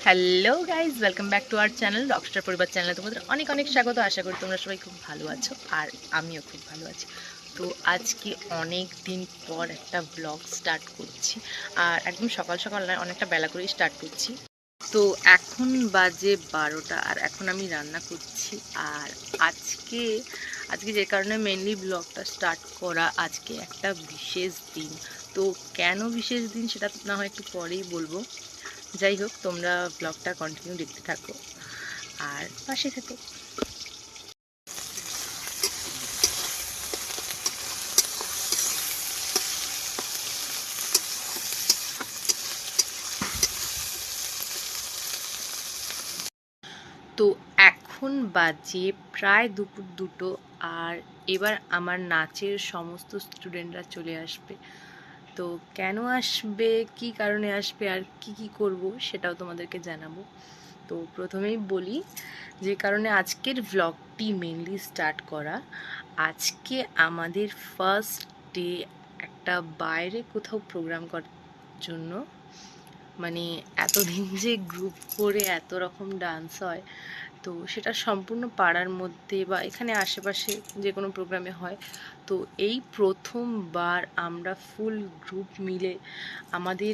Hello guys, welcome back to our channel Rockstar পরিবার চ্যানেলে তোমাদের অনেক অনেক স্বাগত। আশা করি তোমরা সবাই খুব ভালো আছো আর আমিও খুব ভালো আছি। তো আজকে অনেক দিন পর একটা ব্লগ স্টার্ট করছি আর একদম সকাল সকাল নয়, অনেকটা বেলা করেই স্টার্ট করছি। তো এখন বাজে 12টা আর এখন আমি রান্না করছি। আর আজকে যে কারণে মেনলি ব্লগটা স্টার্ট করা, আজকে একটা বিশেষ দিন। তো কেন বিশেষ দিন সেটা না হয় একটু পরেই বলবো। যাই হোক, তোমরা ব্লগটা কন্টিনিউ দেখতে থাকো আর পাশে থাকো। তো এখন বাজে প্রায় দুপুর 2টো আর এবার আমার নাচের সমস্ত স্টুডেন্টরা চলে আসবে। তো কেন আসবে, কি কারণে আসবে আর কি কি করব সেটাও তোমাদেরকে জানাবো। তো প্রথমেই বলি যে কারণে আজকের ভ্লগটি মেনলি স্টার্ট করা, আজকে আমাদের ফার্স্ট ডে একটা বাইরে কোথাও প্রোগ্রাম করার জন্য। মানে এতদিন যে গ্রুপ করে এত রকম ডান্স হয়, তো সেটা সম্পূর্ণ পাড়ার মধ্যে বা এখানে আশেপাশে যে কোনো প্রোগ্রামে হয়। তো এই প্রথমবার আমরা ফুল গ্রুপ মিলে আমাদের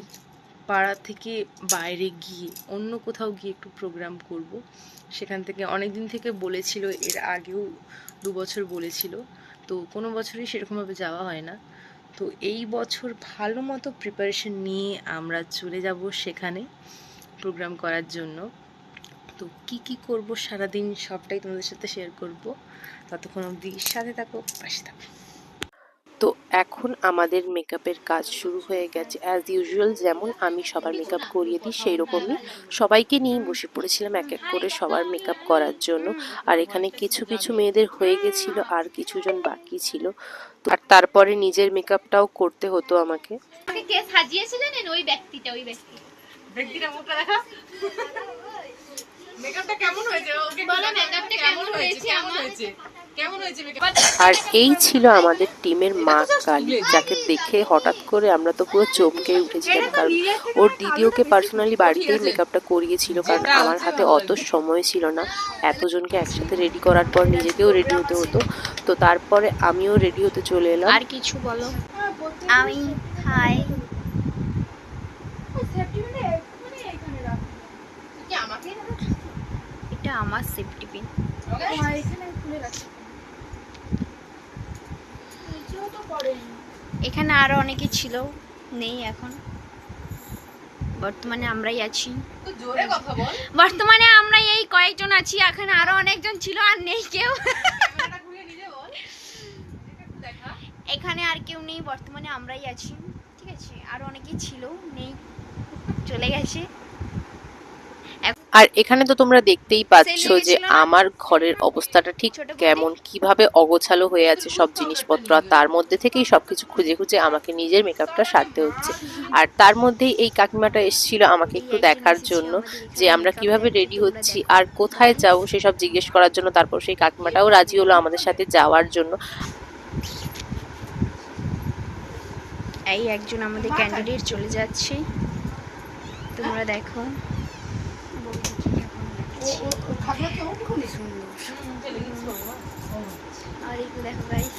পাড়া থেকে বাইরে গিয়ে অন্য কোথাও গিয়ে একটু প্রোগ্রাম করব। সেখান থেকে অনেক দিন থেকে বলেছিল, এর আগেও 2 বছর বলেছিল, তো কোনো বছরই সেরকমভাবে যাওয়া হয় না। তো এই বছর ভালো মতো প্রিপারেশন নিয়ে আমরা চলে যাব সেখানে প্রোগ্রাম করার জন্য। তো কি কি করব সারাদিন সবটাই তোমাদের সাথে শেয়ার করব। ততক্ষণ অবধি সাথে থাকো, পাশে থাকো। তো এখন আমাদের মেকআপের কাজ শুরু হয়ে গেছে। অ্যাজ ইউজুয়াল যেমন আমি সবার মেকআপ করিয়ে দিই, সেই রকমই সবাইকে নিয়ে বসে পড়েছিলাম এক এক করে সবার মেকআপ করার জন্য। আর এখানে কিছু কিছু মেয়েদের হয়ে গেছিলো আর কিছুজন বাকি ছিল। আর তারপরে নিজের মেকআপটাও করতে হতো আমাকে। কে সাজিয়েছে জানেন? ওই ব্যক্তিটা মুখটা দেখা। মেকআপটা কেমন হয়েছে? ওকে বলো মেকআপটা কেমন হয়েছে আমার? কেমন হয়েছে মেকআপ? আর এই ছিল আমাদের টিমের মা কালী, যাকে দেখে হঠাৎ করে আমরা তো পুরো চমকে উঠেছিলাম, কারণ ওর দিদি ওকে পার্সোনালি বাড়িতেই মেকআপটা করিয়েছিল, কারণ আমার হাতে অত সময় ছিল না এতজনকে একসাথে রেডি করার পর নিজেকেও রেডি হতে হতো। তো তারপরে আমিও রেডি হতে চলে এলাম। আর কিছু বলো। আমি হাই এটা আমার সেফটি পিন। এখানে আরো অনেকে ছিল, নেই এখন। বর্তমানে আমরাই আছি। বর্তমানে আমরা এই কয়েকজন আছি, এখানে আরো অনেকজন ছিল আর নেই কেউ। এখানে আর কেউ নেই, বর্তমানে আমরাই আছি। ঠিক আছে, আরো অনেকেই ছিল, নেই, চলে গেছে। আর এখানে তো তোমরা দেখতেই পাচ্ছ যে আমার ঘরের অবস্থাটা ঠিক কেমন, কিভাবে অগোছালো হয়ে আছে সব জিনিসপত্র। আর তার মধ্যে থেকেই সবকিছু খুঁজে খুঁজে আমাকে নিজের মেকআপটা সারতে হচ্ছে। আর তার মধ্যেই এই কাকিমাটা এসেছিল আমাকে একটু দেখার জন্য যে আমরা কিভাবে রেডি হচ্ছি আর কোথায় যাবো সেসব জিজ্ঞেস করার জন্য। তারপর সেই কাকিমাটাও রাজি হলো আমাদের সাথে যাওয়ার জন্য। এই একজন আমাদের ক্যান্ডিডেট চলে যাচ্ছে, তোমরা দেখো। আর একটু দেখো গাইস,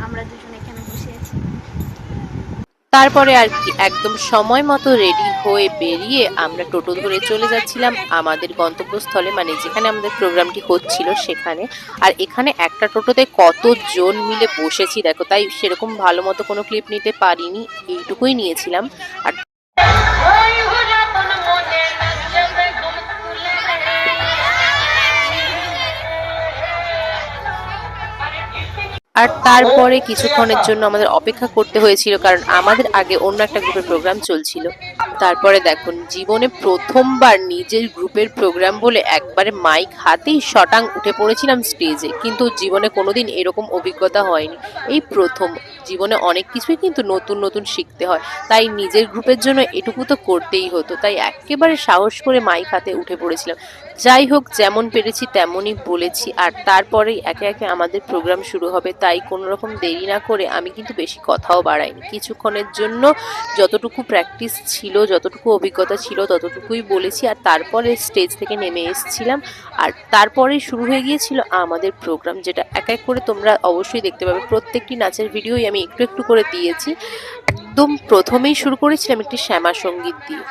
আমরা দুজন এখানে বসে আছি। তারপরে আর কি একদম সময় মতো রেডি হয়ে বেরিয়ে আমরা টোটো ধরে চলে যাচ্ছিলাম আমাদের গন্তব্যস্থলে, মানে যেখানে আমাদের প্রোগ্রামটি হচ্ছিল সেখানে। আর এখানে একটা টোটোতে কতজন মিলে বসেছি দেখো, তাই সেরকম ভালো মতো কোনো ক্লিপ নিতে পারিনি, এইটুকুই নিয়েছিলাম। আর আর তারপরে কিছুক্ষণের জন্য আমাদের অপেক্ষা করতে হয়েছিল, কারণ আমাদের আগে অন্য একটা গ্রুপের প্রোগ্রাম চলছিল। তারপরে দেখুন, জীবনে প্রথমবার নিজের গ্রুপের প্রোগ্রাম বলে একবারে মাইক হাতেই শটাং উঠে পড়েছিলাম স্টেজে, কিন্তু জীবনে কোনোদিন এরকম অভিজ্ঞতা হয়নি, এই প্রথম। জীবনে অনেক কিছুই কিন্তু নতুন নতুন শিখতে হয়, তাই নিজের গ্রুপের জন্য এটুকু তো করতেই হতো, তাই একেবারে সাহস করে মাইক হাতে উঠে পড়েছিলাম। যাই হোক, যেমন পেরেছি তেমনই বলেছি। আর তারপরেই একে একে আমাদের প্রোগ্রাম শুরু হবে, তাই কোনো রকম দেরি না করে আমি কিন্তু বেশি কথাও বাড়াইনি। কিছুক্ষণের জন্য যতটুকু প্র্যাকটিস ছিল, যতটুকু অভিজ্ঞতা ছিল ততটুকুই বলেছি, আর তারপরে স্টেজ থেকে নেমে এসেছিলাম। আর তারপরে শুরু হয়ে গিয়েছিল আমাদের প্রোগ্রাম, যেটা এক এক করে তোমরা অবশ্যই দেখতে পাবে। প্রত্যেকটি নাচের ভিডিওই আমি একটু একটু করে দিয়েছি। একদম প্রথমেই শুরু করেছিলাম একটি শ্যামা সঙ্গীত দিয়ে।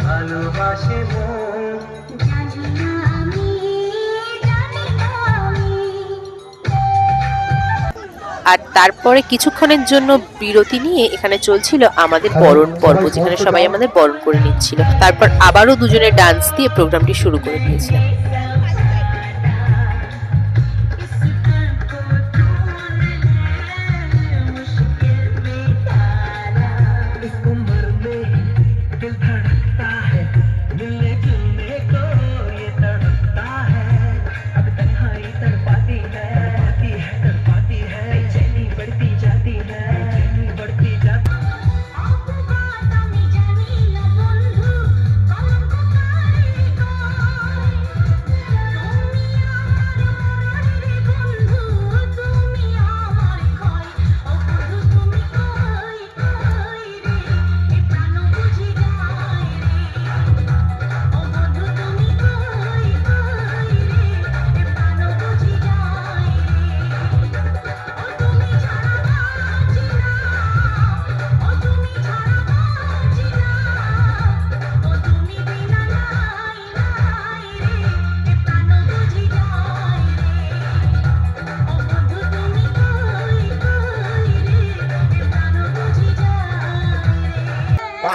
ভালোবাসে আর তারপরে কিছুক্ষণের জন্য বিরতি নিয়ে এখানে চলছিল আমাদের বরণ পর্ব, যেখানে সবাই আমাদের বরণ করে নিচ্ছিল। তারপর আবারও দুজনে ডান্স দিয়ে প্রোগ্রামটি শুরু করে দিয়েছিলাম।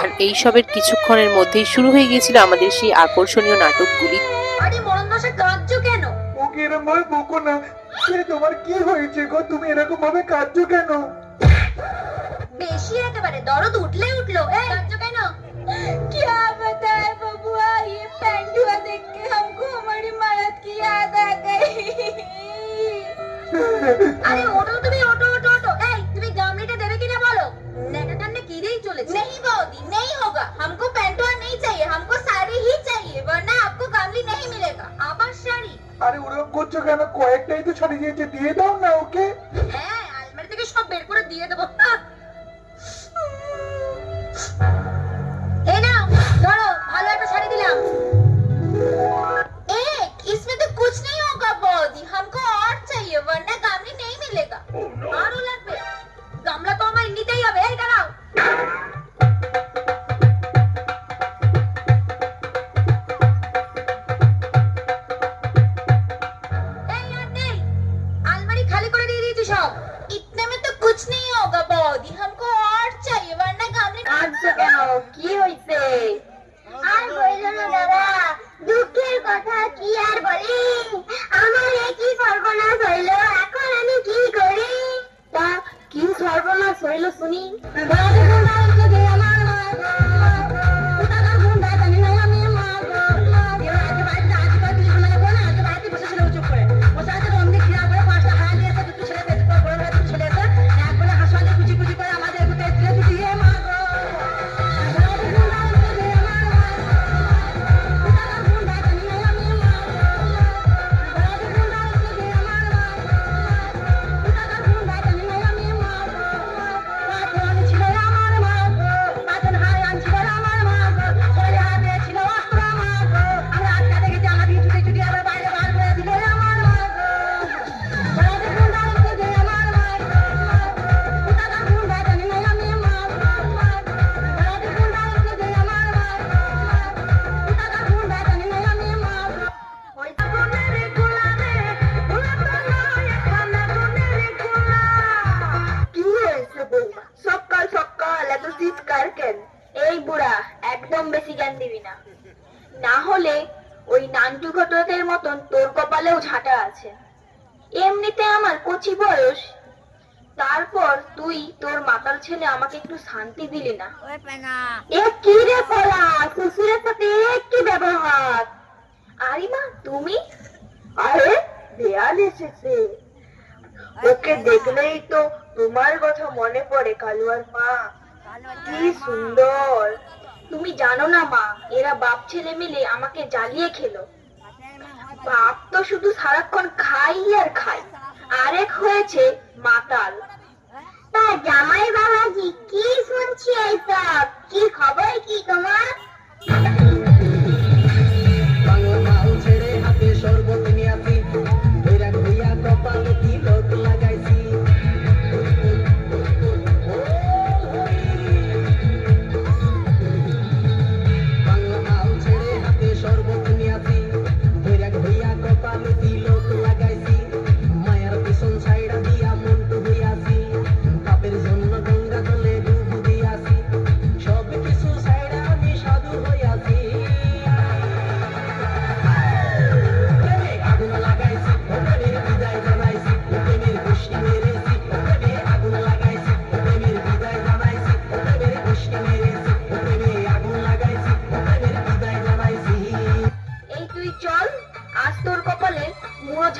আর এইসবের কিছুক্ষণের মধ্যেই শুরু হয়ে গিয়েছিল আমাদের সেই আকর্ষণীয় নাটকগুলি। আরে মরণ দশা কাঁদছো কেন? ওকে এরকম ভাবে বকো না। তোমার কি হয়েছে গো? তুমি এরকম ভাবে কাঁদছো কেন? বেশি একেবারে দরদ উঠলে উঠলো। এই কাঁদছো কেন? क्या बताए बबुआ, ये पेंडुआ देख के हमको हमारी मरद की याद आ गई। अरे ओटो तुम्हें ओटो ओटो ओटो। ए तुम्हें गामलीटा देवे कि ना बोलो? नेका कान्ने कीड़े ही चले। नहीं बौदी, नहीं होगा। हमको पेंडुआ नहीं चाहिए, हमको साड़ी ही चाहिए, वरना आपको गामली नहीं मिलेगा। आवाज शाड़ी আরে ওরকম করছো কেন? কয়েকটাই তো শাড়ি দিয়েছে, দিয়ে দাও না ওকে। হ্যাঁ, আলমারি থেকে সব বের করে দিয়ে দেবো। এই নাও, ধরো, ভালো একটা শাড়ি দিলাম। एक इसमें तो कुछ नहीं होगा बॉडी, हमको और चाहिए वरना गामली नहीं मिलेगा। আরো লাগবে? গামলা তো আমার নিতেই হবে। এই দাঁড়াও। এই আর নেই, আলমারি খালি করে দিয়ে দিয়েছি সব। इतने में तो कुछ नहीं होगा बॉडी, हमको और चाहिए वरना गामली। কাঁদছো কেন? কি হইছে? আর বইলো না দাদা, দুঃখের কথা কি আর বলি। আমার কি সর্বনাশ হইলো, এখন আমি কি করি? তা কি সর্বনাশ হইলো শুনি? সকাল সকাল এত চিৎকার কেন? এই বুড়া, একদম বেশি জ্ঞান দিবি না, না হলে ওই নান্টু ঘটকের মতন তোর কপালেও ঝাঁটা আছে। এমনিতে আমার কচি বয়স, তারপর তুই তোর মাতাল ছেলে আমাকে একটু শান্তি দিলি না। এ কি রে পলা, শ্বশুরের সাথে কি ব্যবহার? আরে মা তুমি? আরে দেয়াল এসেছে, ওকে দেখলেই তো তোমার কথা মনে পড়ে। কালুয়ার মা কি সুন্দর। তুমি জানো না মা, এরা বাপ ছেলে মিলে আমাকে জ্বালিয়ে খেলো। বাপ তো শুধু সারাক্ষণ খাই আর খাই, আরেক হয়েছে মাতাল। তা জামাই বাবাজি কি শুনছি এইসব? কি খবর কি তোমার?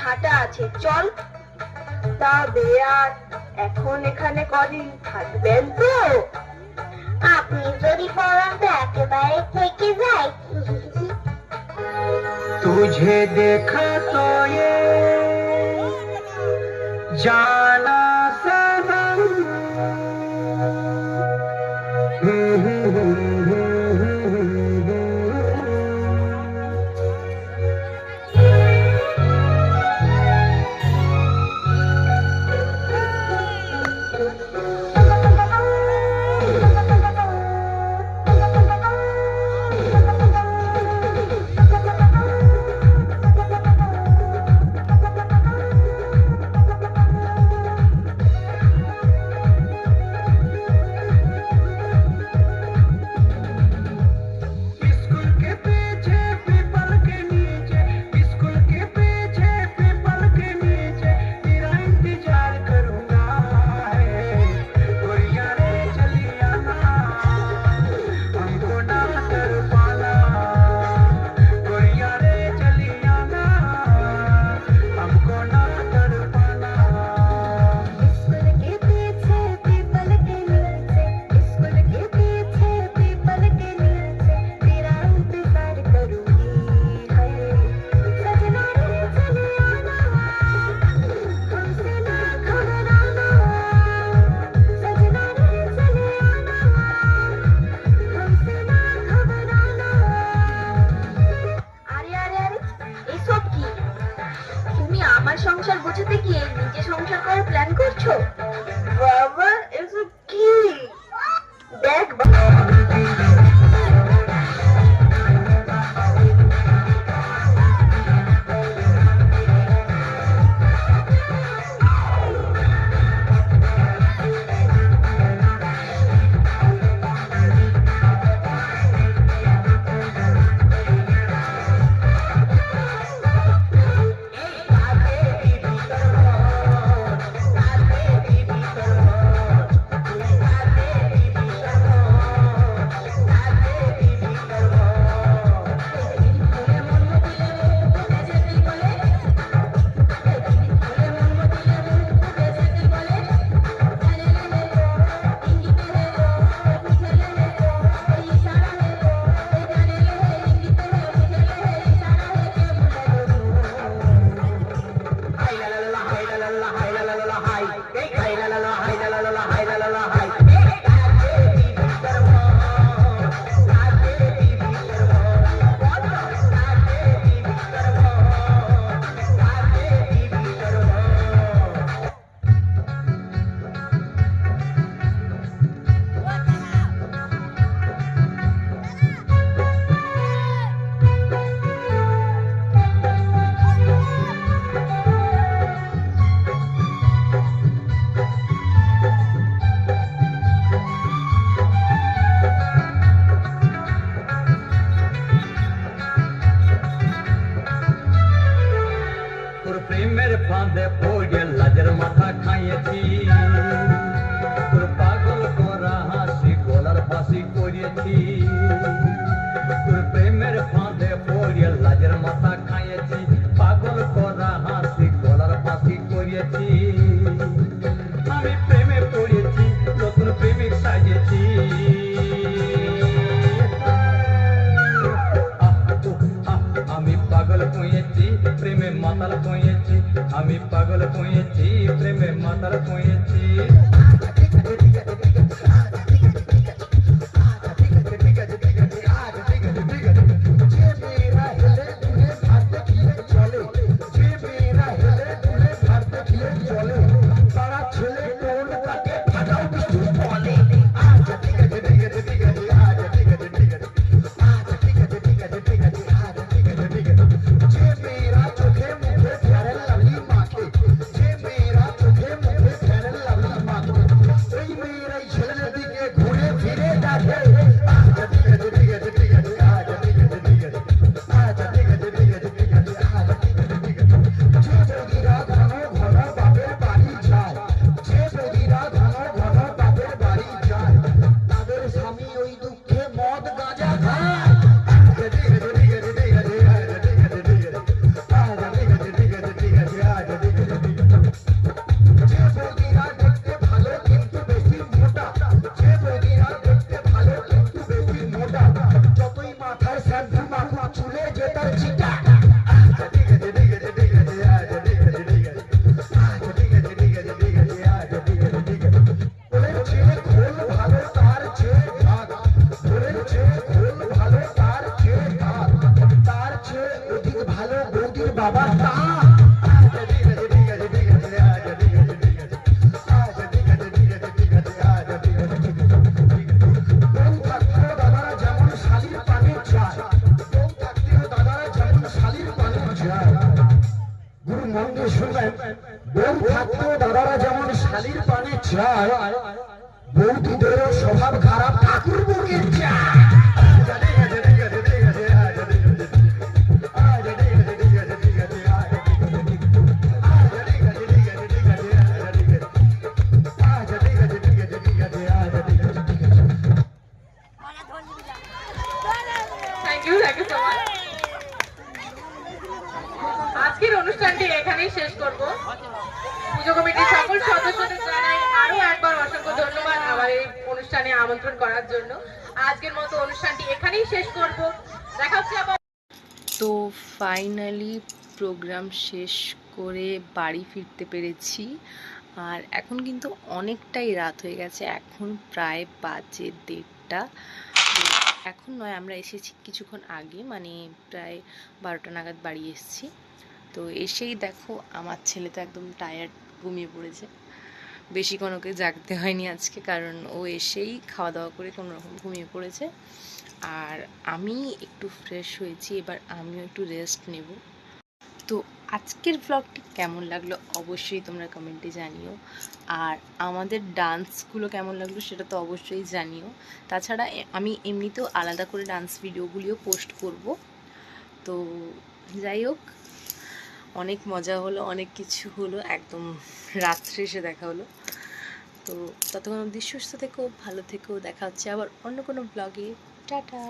ঝাঁটা আছে, চল। তা বেয়ার এখন এখানে কদিন থাকবেন তো? আপনি যদি বলেন তো একেবারে থেকে যাই। तुझे देखा तो ये जाना सनम, নিজে সংসার করার প্ল্যান করছো? বাবা, এসব কি? দেখ তোর প্রেমের ফাঁদে পড়ে লাজের মাথা খাইয়েছি, তোর পাগল করা হাসি গলার ফাঁসি করিয়েছি। তোর প্রেমের ফাঁদে পড়ে লাজের মাথা খাইয়েছি, পাগল করা হাসি গলার ফাঁসি করিয়েছি। আমি প্রেমে পড়েছি, নতুন প্রেমিক সাজিয়েছি। আমি পাগল হয়েছি, প্রেমে মাতাল হয়েছি। আমি পাগল হয়েছি, প্রেমে মাতাল হয়েছি। দাদারা যেমন শালির পানে চায়, বৌদিদেরও স্বভাব খারাপ ঠাকুর বুকে চায়। আজকের অনুষ্ঠানটি এখানেই শেষ করব। পুজো কমিটির সকল সদস্যদের জানাই আরো একবার অসংখ্য ধন্যবাদ আমার এই অনুষ্ঠানে আমন্ত্রণ করার জন্য। আজকের মতো অনুষ্ঠানটি এখানেই শেষ করব। দেখা হচ্ছে আবার। তো ফাইনালি প্রোগ্রাম শেষ করে বাড়ি ফিরতে পেরেছি। আর এখন কিন্তু অনেকটাই রাত হয়ে গেছে, এখন প্রায় বাজে 1:30। এখন নয়, আমরা এসেছি কিছুক্ষণ আগে, মানে প্রায় 12টা নাগাদ বাড়ি এসেছি। তো এসেই দেখো আমার ছেলে তো একদম টায়ার্ড, ঘুমিয়ে পড়েছে। বেশিক্ষণ ওকে জাগতে হয়নি আজকে, কারণ ও এসেই খাওয়া দাওয়া করে কোনো রকম ঘুমিয়ে পড়েছে। আর আমি একটু ফ্রেশ হয়েছি, এবার আমিও একটু রেস্ট নেব। তো আজকের ব্লগটি কেমন লাগলো অবশ্যই তোমরা কমেন্টে জানিও। আর আমাদের ডান্সগুলো কেমন লাগলো সেটা তো অবশ্যই জানিও। তাছাড়া আমি এমনিতেও আলাদা করে ডান্স ভিডিওগুলিও পোস্ট করব। তো যাই হোক, অনেক মজা হলো, অনেক কিছু হলো, একদম রাত্রে এসে দেখা হলো। তো ততক্ষণ অবধি সুস্থ থেকো, ভালো থেকো, দেখা হচ্ছে আবার অন্য কোনো ব্লগে। টাটা।